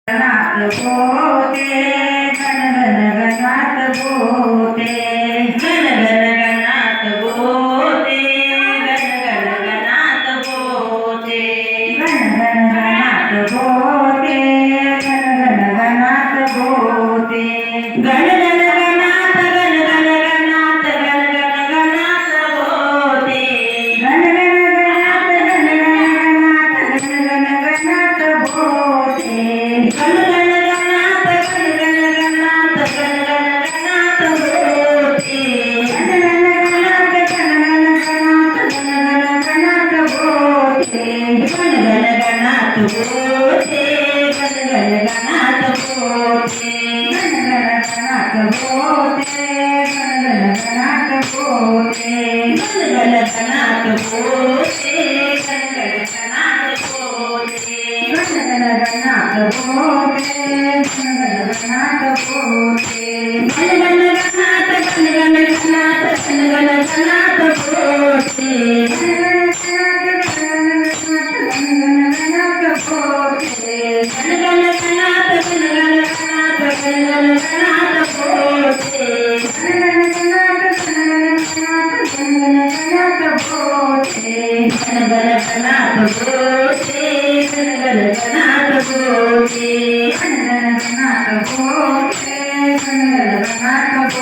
गणात बोते गण गण गणात बोते गण गण गणात बोते गण गण गणात बोते गण गण गणात बोते गण गण गणात बोते गण गण गणात गण गण गणात गण गण गणात बोते गण गण गणात गण गण गणात गण गण गणात बोते गण गण गणात गण गण गणात गण गण गणात बोते गण गण गणात गण गण गणात गण गण गणात बोते गण गण गणात बोते गण गण गणात बोते गण गण गणात बोते गण गण गणात बोते गण गण गणात बोते गण गण गणात बोते गण गण गणात बोते गण गण गणात बोते गण गण गणात गण गण गणात गण गण गणात बोते गण गण गणात गण गण गणात बोते गण गण गणात गण गण गणात बोते गण गण गणात गण गण गणात बोते गण गण गणात बोते गण गण गणात बोते गण गण गणात बोते गण गण गणात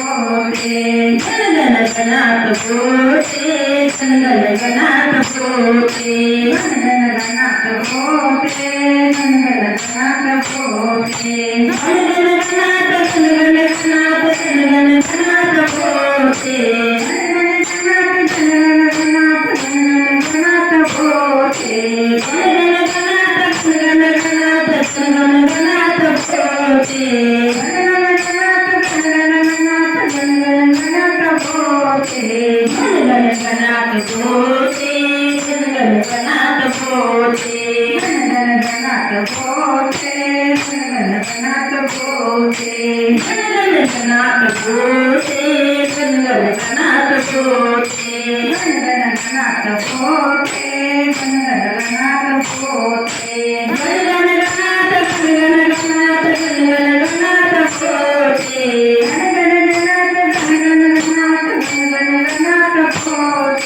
बोते गण गण गणात बोते गण गण गणात बोते गण गण गणात बोते गण गण गणात बोते गण गण गणात गण गण गणात गण गण गणात बोते गण गण गणात गण गण गणात गण गण गणात बोते गण गण गणात गण गण गणात गण गण गणात बोते गण गण गणात गण गण गणात गण गण गणात बोते गण गण गणात बोते गण गण गणात बोते गण गण गणात बोते गण गण गणात बोते गण गण गणात बोते गण गण गणात बोते गण गण गणात बोते गण गण गणात बोते गण गण गणात गण गण गणात गण गण गणात बोते गण गण गणात गण गण गणात गण गण गणात बोते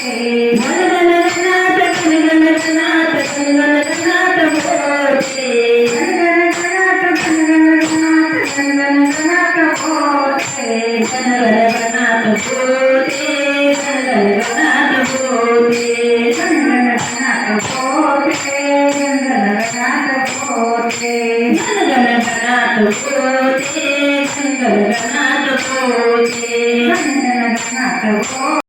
गण गण गणात गण गण गणात गण गण गणात बोते गण गण गणात गण गण गणात गण गण गणात बोते गण गण गणात बोते गण गण गणात बोते गण गण गणात बोते गण गण गणात बोते गण गण गणात बोते गण गण गणात बोते गण गण गणात बोते